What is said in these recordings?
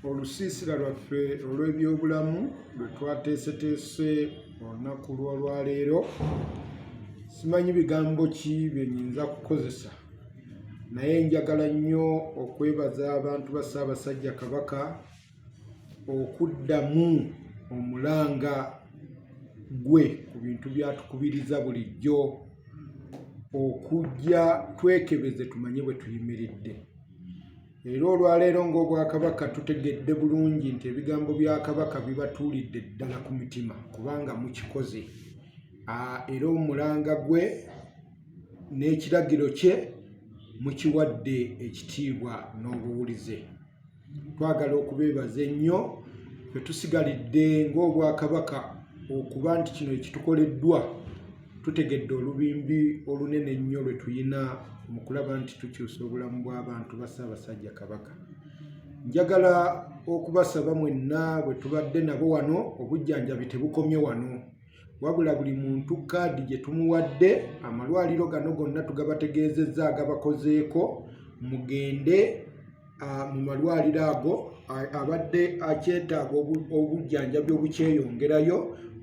olusiisira lwaffe olw'ebyobulamu lwe twateeseteese olunaku lwaleero. Simanyi bigambo ki bye nnyinza kukozesa, naye njagala nnyo okwebaza abantu ba Ssaabasajja Kabaka okuddamu omulanga gwe ku bintu byatukubiriza bulijjo, okujja twekebeze tumanye bwe tuyimiridde. Era olwaleero ng'Obwakabaka tutegedde bulungi nti ebigambo bya Kabaka bibatuulidde ddala ku mitima kubanga mukikoze. Era omulanga gwe n'ekiragiro kye mukiwadde ekitiibwa n'obuwulize. Twagala okubeebaza ennyo ffe tusigalidde ng'Obwakabaka okuba nti kino ekitukoleddwa tutegedde olubimbi olunene ennyo lwe tuyina mu kulaba nti tukyusa obulamu bw'abantu ba Ssaabasajja Kabaka. Njagala okubasaba mwenna bwe tubadde nabo wano, obujjanjabi tebukomye wano, wabula buli muntu kaadi gye tumuwadde, amalwaliro gano gonna tugabategeezezza agabakozeeko, mugende mu malwaliro ago abadde akyetaaga obujjanjabi obukyeyongerayo,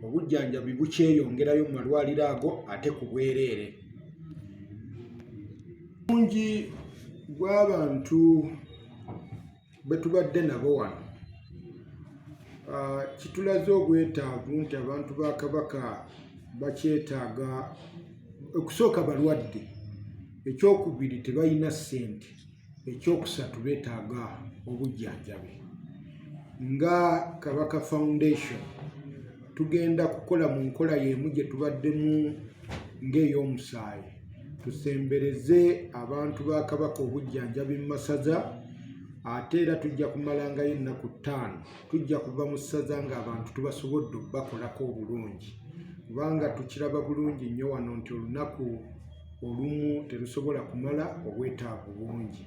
obujjanjabi bukyeyongerayo mu malwaliro ago ate ku bwereere. Bungi bw'abantu bwe tubadde nabo wano kitulaze obwetaavu nti abantu ba Kabaka bakyetaaga. Okusooka balwadde, ekyokubiri tebalina ssente, ekyokusatu beetaaga obujjanjabi. Nga Kabaka Foundation tugenda kukola mu nkola y'emu gye tubaddemu ng'ey'omusaayi, tusembereze abantu ba Kabaka obujjanjabi mu masaza, ate era tujja kumalangayo ennaku 5. Tujja kuva mu ssaza ng'abantu tubasobodde okubakolako obulungi, kubanga tukiraba bulungi nnyo wano nti olunaku olumu terusobola kumala obwetaavu bungi.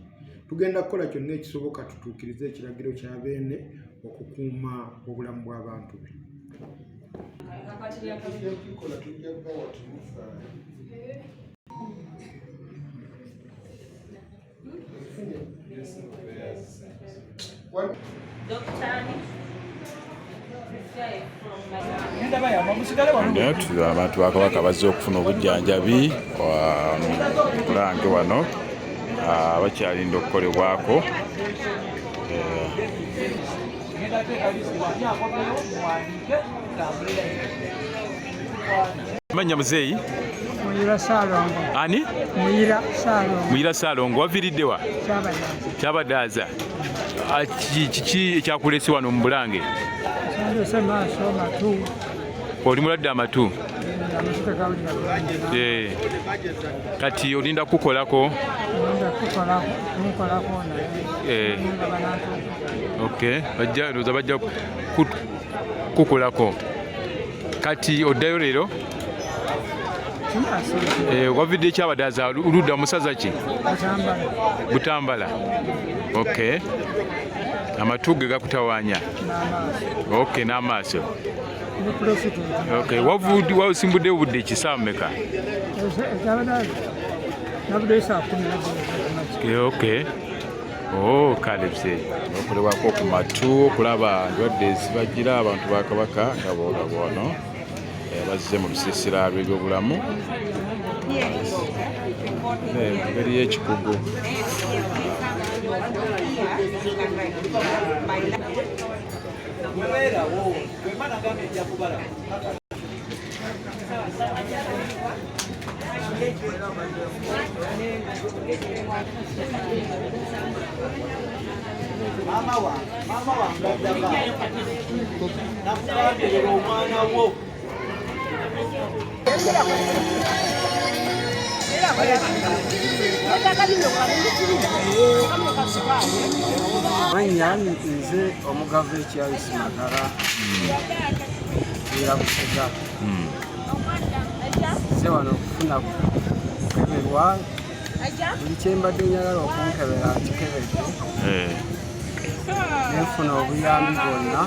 Tugenda kukola kyonna ekisoboka tutuukirize ekiragiro kya Beene okukuuma obulamu bw'abantu be. Abantu ba Kabaka bazze okufuna obujjanjabi Bulange wano, bakyalinda okukolebwako. Manya muzeeyi? Muyira Saalongo. Ani? Muyira Saalongo. Muyira Saalongo. Waviiridde wa? Kyabadaaza. Kiki ekyakuleese wano mu Bulange? Sanduse maaso matu. Oli mulwadde amatu? Kati olinda kukolako? Olinda kukolako naye. Okay. Bajja kukolako. Kati oddayo leero? Wavidde ekyabadaaza oludda musaza ki? Butambala. Okay. Amatu ge gakutawaanya? Okay, n'amaaso. Okay. Wasimbuddeyo budde kisaawa mmeka? Okay. Kale buzeeyi okolebwako ku matu okulaba ndwadde ezibagira abantu ba Kabaka nga boolaba wano bazze mu lusiisira lw'ebyobulamu engeri y'ekikugu. Mama wange nakugambira omwana wo. Manya nze omugava ekyayisi Ndagala era busega nze wano okufuna kukeberwa. Buli kyembadde njagala okunkebera nkikebedde, nenfuna obuyambi bwonna.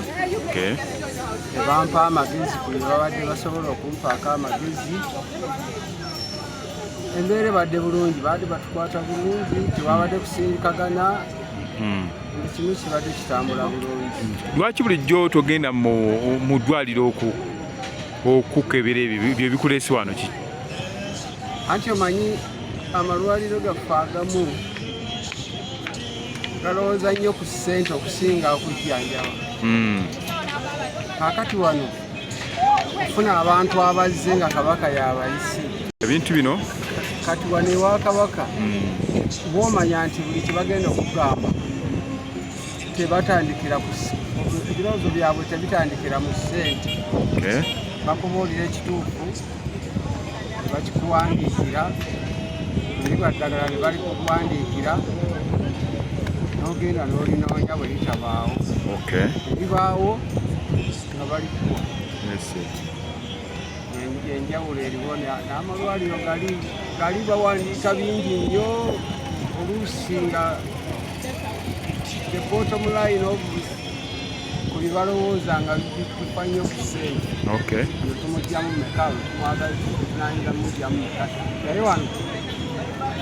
Tebampa amagezi buli babadde basobola okumpaako amagezi. Embeera badde bulungi, baadde batukwata bulungi, tewabadde kusirikagana. Ekimu kibadde kitambula bulungi. Lwaki bulijjo togenda mu ddwaliro okukebera ebyo bikuleese wano ki? Anti omanyi amalwaliro gaffe agamu galowooza nnyo ku ssente okusinga okujjanjaba. Kaakati wano ofuna abantu abazze nga Kabaka y'abayise. Ebintu bino kati wano ewa Kabaka bw'omanya nti buli kye bagenda okugamba tebatandikira ku ebirowoozo byabwe tebitandikira mu ssente. Bakubuulira ekituufu bakikuwandiikira eri baddagala ne bali kukuwandiikira n'ogenda n'olinoonya bwe litabaawo ebibaawo nga bali kuwa. Enjawulo eriwo n'amalwaliro gali bawandiika bingi nnyo oluusi nga the bottom line of ku bye balowooza nga bikufa nnyo ku ssente. Yo tumugyamu meka tumwagaza tunanyira mugyamu meka naye wano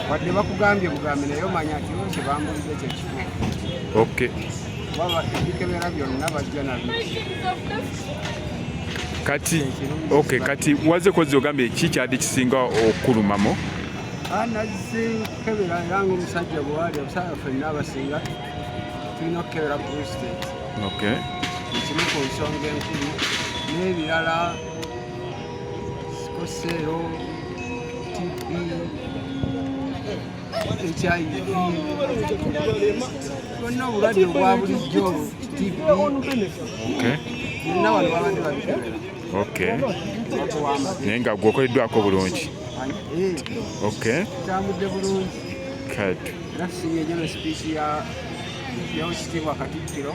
wadde bakugambye bugambe naye omanya nti yo kyebambulize kyekituufu. Baba ebikebera byonna bajja nabyo. Kati waze kozi ogambye ki kyadde kisinga okulumamo? Nazze kukebera era ng'omusajja bwe wali omusajja ffenna abasinga tulina okukebera prostate. Ekimu ku nsonga enkulu n'ebirala sikosero, TB, HIV, bonna obulwadde obwa bulijjo TB byonna wano babadde babikebera. Naye nga gwe okoleddwako bulungi. Kitambudde bulungi. Era tusinye nnyo speech y'Ekitiibwa Katikkiro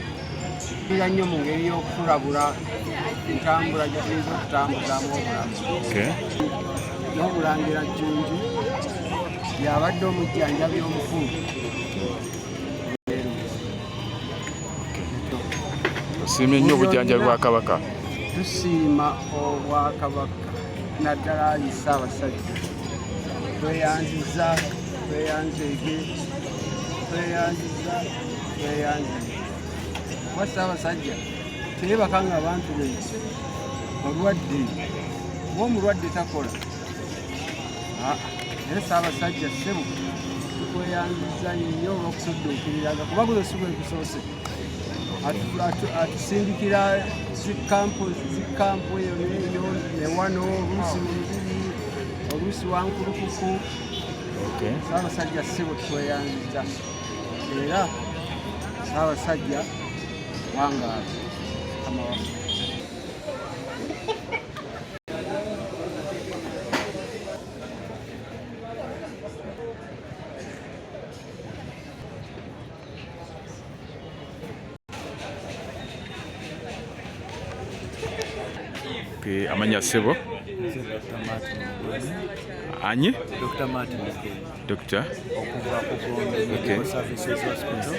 era nnyo mu ngeri y'okulabula entambula gye tuyinza okutambulamu obulamu. N'Obulangira Jjunju y'abadde omujjanjabi omukulu. Tusiimye nnyo obujjanjabi bwa Kabaka. Tusiima Obwakabaka naddala Ali Ssaabasajja. Tweyanziza kuba Ssaabasajja teyeebaka ng'abantu be olwadde oba omulwadde takola. Naye Ssaabasajja ssebo tukweyanziza nnyo olw'okusudduukiriraga kuba guno si gwe gusoose. Atusindikira zikampu eyo n'eyo ne wano oluusi mu Lubiri oluusi Wankulukuku. Ssaabasajja ssebo tukweyanziza era Ssaabasajja wangaala Mukama waffe. Amanya ssebo? Anyi? Dr. Martin Dr. okuva ku Bulange Services Hospital.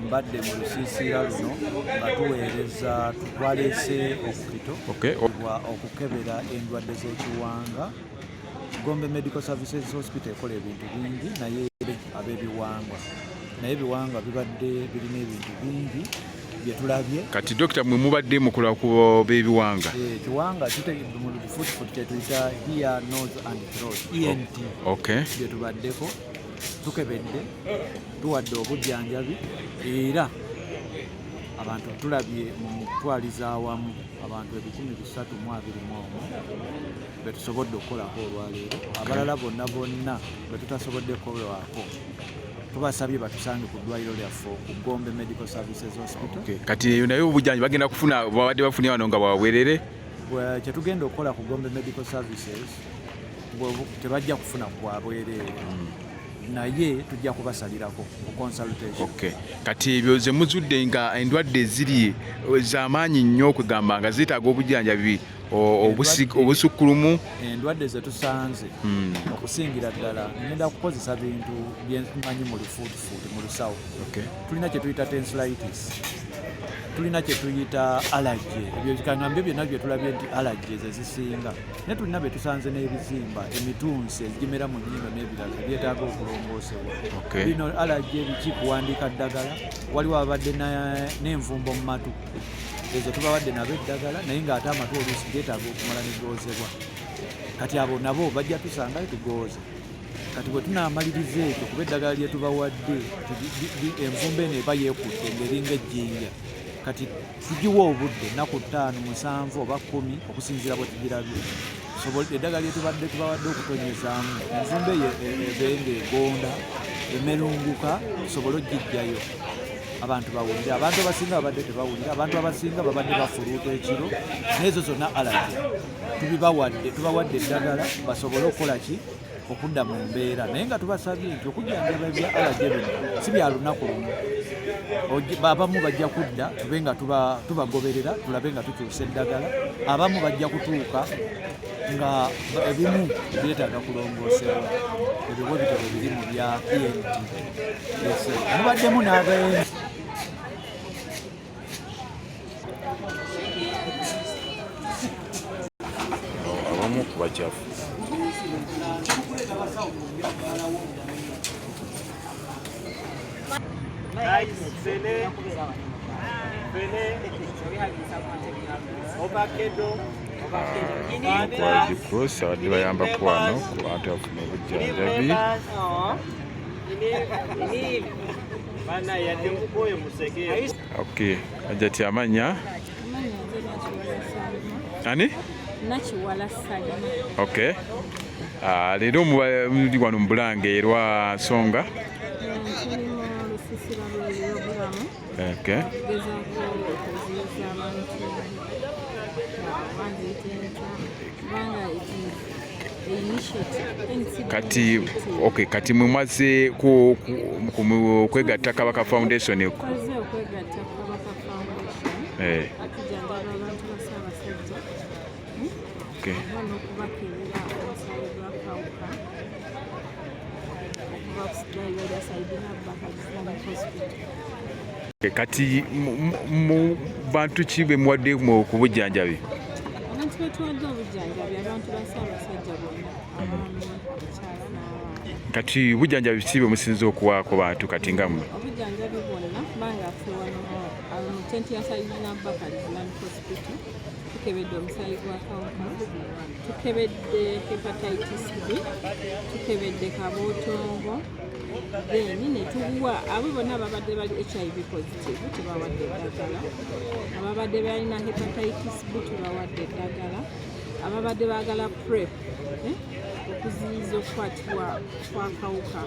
Mbadde mu lusiisira luno nga tuweereza twaleese okukito okukebera endwadde z'ekiwanga. Gombe Medical Services Hospital ekola ebintu bingi naye ab'ebiwangwa naye ebiwangwa bibadde birina ebintu bingi byetulabye. Kati Dr. mwe mubadde mukola ku b'ebiwanga? Ekiwanga mu lufuutifuuti kyetuyita ear, nose and throat ENT. Byetubaddeko tukebedde tuwadde obujjanjabi era abantu tulabye mu kutwaliza awamu abantu 321 betusobodde okukolako olwaleero. Abalala bonna betutasobodde kukolako tubasabye batusange ku ddwaliro lyaffe ku Gombe Medical Services Hospital. Kati eyo naye obujjanjabi bagenda kufuna babadde bafunye wano nga bwawerere? Kyetugenda okukola ku Gombe Medical Services tebajja kufuna kwa bwereere naye tujja kubasalirako ku consultation. Kati ebyo ze muzudde nga endwadde ziri z'amaanyi nnyo okugamba nga zeetaaga obujjanjabi obusukkulumu. Endwadde ze tusanze okusingira ddala ngenda kukozesa bintu bye nmanyi mu lufuutifuuti mu lusawo. Tulina kye tuyita tonsillitis. tulina kye tuyita allergy. Ebyo bikaŋŋambi byonna bye tulabye nti allergies ezisinga. Naye tulina bye tusanze n'ebizimba, emitunsi egimera mu nnyindo n'ebirala byetaaga okulongoosebwa. Bino allergy ebiki kuwandiika ddagala, waliwo abadde n'envumbo mu matu. Ezo tubawadde nabo eddagala naye ng'ate amatu oluusi geetaaga okumala negoozebwa. Kati abo nabo bajja tusangayo tugooze. Kati bwe tunaamaliriza ekyo kuba eddagala lye tubawadde envumbo eno eba yeekudde ng'eringa ejjinja. Kati tugiwa obudde ennaku 5, 7 oba 10 okusinziira bwe tugirabye. Eddagala lye tubawadde okutonyezaamu envumbo eyo ebe ng'egonda emerunguka tusobole oggijjayo abantu bawulire. Abantu abasinga babadde tebawulira, abantu abasinga babadde bafuluuta ekiro, n'ezo zonna allergy. Tubawadde eddagala basobole okukola ki? Okudda mu mbeera. Naye nga tubasabye nti okujjanjaba ebya allergy bino si bya lunaku lumu. Abamu bajja kudda tube nga tubagoberera tulabe nga tukyusa eddagala. Abamu bajja kutuuka nga ebimu byetaaga kulongoosebwa. Ebyo bwe bitabo biri mu bya ENT. Mubaddemu n'abaenzi. Abamu ku bakyafu. Jikusi abadde bayambako wano ku bantu abafuna obujjanjabi. Okay, ajati amanya ani? Nakiwala Salima. Okay. Leero muli wano mu Bulange lwa nsonga. Okay. Kati mwaze kwegatta Kabaka Foundation. Kati mu bantu ki be muwadde ku bujjanjabi? Abantu betuwadde obujjanjabi abantu basaabasajja bonna. Kati bujjanjabi ki bwe musinza okuwaako bantu kati nga mmwe? Obujjanjabi bwonna kubanga ffe wano mu tenti ya Sayidina Bakari Land Hospital tukebedde omusaayi gwa kawuka, tukebedde hepatitis B, tukebedde kabootongo, Beene ne tuwa abo bonna ababadde bali HIV positive tubawadde eddagala, ababadde balina hepatitis B tubawadde eddagala, ababadde baagala PrEP okuziyiza okukwatibwa kwa kawuka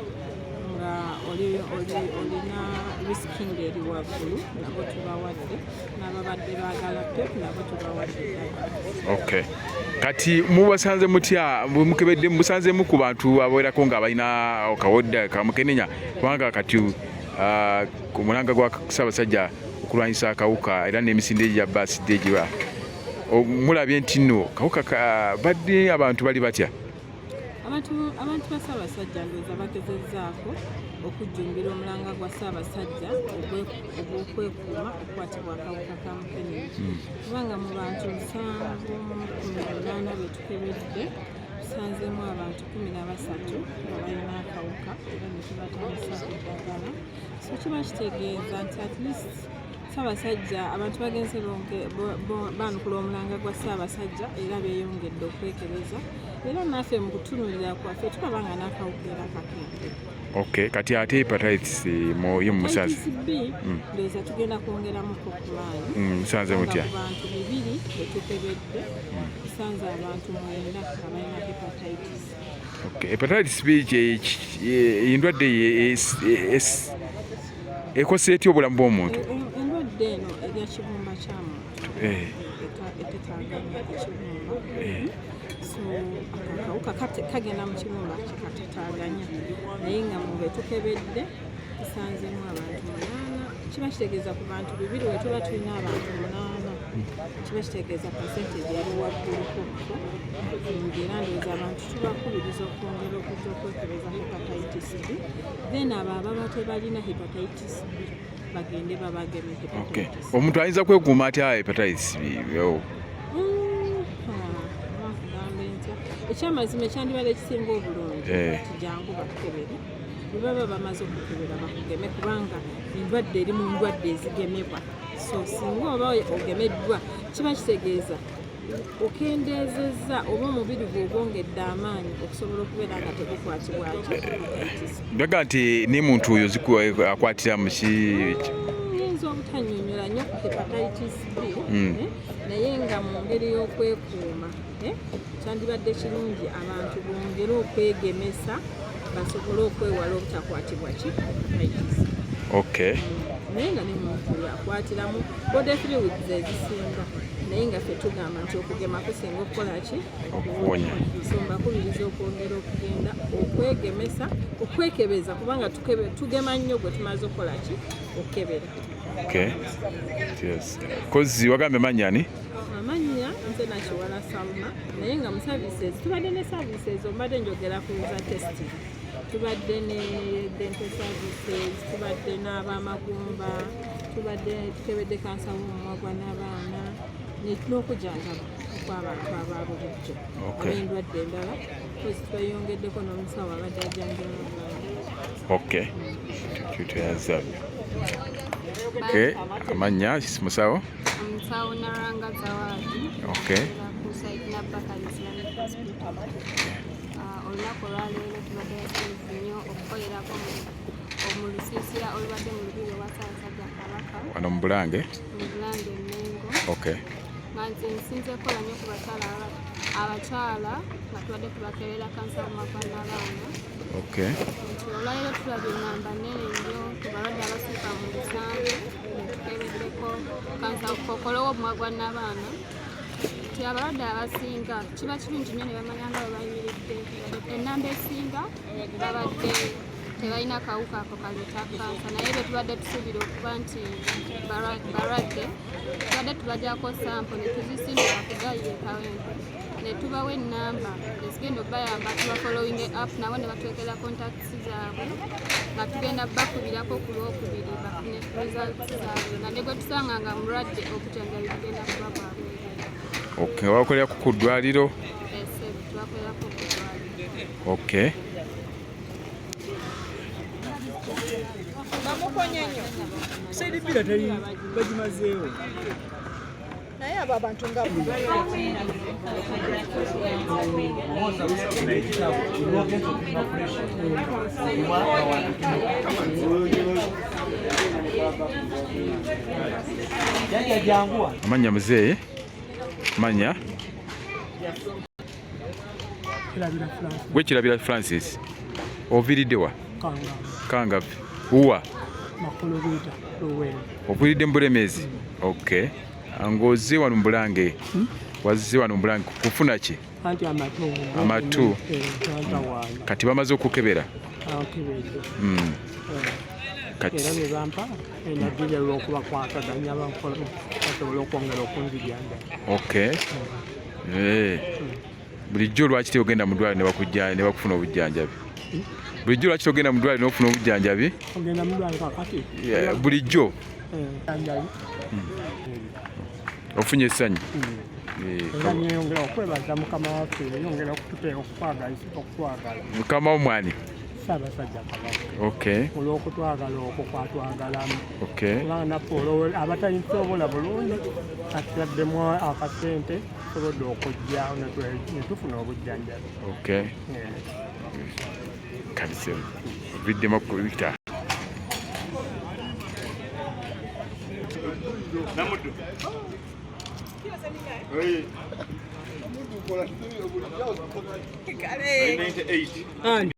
nga olina risking eri waggulu nabo tubawadde, n'ababadde baagala PrEP nabo tubawadde eddagala. Okay. Kati mubasanze mutya mukebedde musanzemu ku bantu abawerako nga balina akawodda kamukenenya kubanga kati ku mulanga gwa Ssaabasajja okulwanyisa akawuka era n'emisinde gya birthday giba mulabye nti nno kawuka badde abantu bali batya? Abantu ba Ssaabasajja ndowooza bagezezzaako okujjumbira omulanga gwa Ssaabasajja ogw'okwekuuma okukwatibwa akawuka ka mukenenya. Kubanga mu bantu 718 be tukebedde tusanzemu abantu 13 nga balina akawuka era ne tubatandisa eddagala. So kiba kitegeeza nti at least Ssaabasajja abantu bagenze baanukula omulanga gwa Ssaabasajja era beeyongedde okwekebeza. Era naffe mu kutunulira kwaffe tulaba nga n'akawuka era kakende. Okay, kati ate hepatitis yo musanze? Ndowooza tugenda kwongeramuko pulaani. Musanze mutya? Abantu 2 be tukebedde, tusanze abantu 9 nga balina hepatitis. Okay, hepatitis B endwadde ekosa etya obulamu bw'omuntu? Endwadde eno erya kibumba kya muntu etetaaganya ekibumba. So akawuka kagenda mu kibumba kikatetaaganya naye nga mu be tukebedde tusanzemu abantu 8. Kiba kitegeeza ku bantu 2 we tuba tulina abantu 8 kiba kitegeeza percentage yali wagguluko era ndowooza abantu tubakubiriza okwongera okujja okwekebeza hepatitis B. Then abo ababa tebalina hepatitis B bagende babageme hepatitis. Omuntu ayinza kwekuuma atya hepatitis? Ekyamazima ekyandibadde ekisinga obulungi kijangu bakebere bwe baba bamaze okukebera bakugeme kubanga endwadde eri mu ndwadde ezigemebwa, so singa oba ogemeddwa kiba kitegeeza okendeezezza oba omubiri gwe ogwongedde amaanyi okusobola okubeera nga tegukwatibwaki hepatitis. Ndaga nti ne muntu oyo akwatira mu ki? Yinza obutannyonnyola nnyo ku hepatitis B naye nga mu ngeri y'okwekuuma kyandibadde kirungi abantu bongere okwegemesa basobole okwewala obutakwatibwa ki hepatitis. Naye nga ne muntu yakwatiramu body fluids ezisinga naye nga ffe tugamba nti okugema kusinga okukola ki? Okuwonya. So mbakubiriza okwongera okugenda okwegemesa okwekebeza kubanga tugema nnyo gwe tumaze okukola ki? Okukebera. Kozi wagambe mannya ani? Amannya nze Nakiwala Salma naye nga mu services tubadde ne services ombadde njogera ku za testing. Tubadde ne dental services, tubadde n'abamagumba, tubadde tukebedde kansa w'omumwa n'abaana n'okujjanjaba okw'abantu ab'abubujjo n'endwadde endala kozi tweyongeddeko n'omusawo abadde ajjanjaba abantu. Amannya musawo? Omusawo Naranga Zawadi ku site Nabbakali Islamic Hospital. Olunaku olwaleero tubadde basanyufu nnyo okukolerako mu lusiisira olubadde mu lubiri olwa Ssaabasajja Kabaka wano mu Bulange Mmengo. Nga nze nsinze kukola nnyo ku abakyala nga tubadde tubakebera kansa y'omumwa n'abaana. Nti olwaleero tulabye ennamba nnene nnyo ku balwadde abasukka mu 7 netukebeddeko kansa kkookolo w'omumwa n'abaana. Nti abalwadde abasinga kiba kirungi nnyo ne bamanya nga bwe bayimiridde ennamba esinga babadde tebalina kawuka ako kaleeta kansa naye be tubadde tusuubira okuba nti balwadde tubadde tubajjako sampo ne tuzisindika ku gayi ekawempe ne tubawa ennamba ezigenda okubayamba tuba following up nabo ne batwekera contacts zaabwe nga tugenda bakubirako ku lwokubiri bafune results zaabwe nga ne gwe tusanga nga mulwadde obujjanjabi bugenda kuba bwabwe. Wakolera ku ddwaliro? Twakolera ku ddwaliro. Bamukonya nnyo. Seedibira teri bagimazeewo. Naye abo abantu nga Amannya muzeeye? Manya? Gwe Kirabira Francis. Oviiridde wa? Kanga. Uwa? Oviiridde mu Bulemeezi? Ng'ozze wano mu Bulange. Wazze wano mu Bulange kufuna ki? Amatu. Kati bamaze okukebera? Era ne bampa enagirya lw'okubakwataganya basobola okwongera okunzijjanjaba. Bulijjo lwaki tegenda mu ddwaliro ne bakufuna obujjanjabi? Bulijjo lwaki togenda mu ddwaliro n'ofuna obujjanjabi? Ogenda mu ddwaliro kakati? Bulijjo. Ofunye essanyu? Era nyongera okwebaza Mukama waffe yongera okutwagala. Mukama w'omwani? Ssaabasajja Kabaka. Olw'okutwagala okwo kwatwagalamu. Kubanga naffe abatayisobola bulungi atuladdemu akasente tusobodde okujja ne tufuna obujjanjabi. Kabisa. Oviddemu ku Victor. Kale.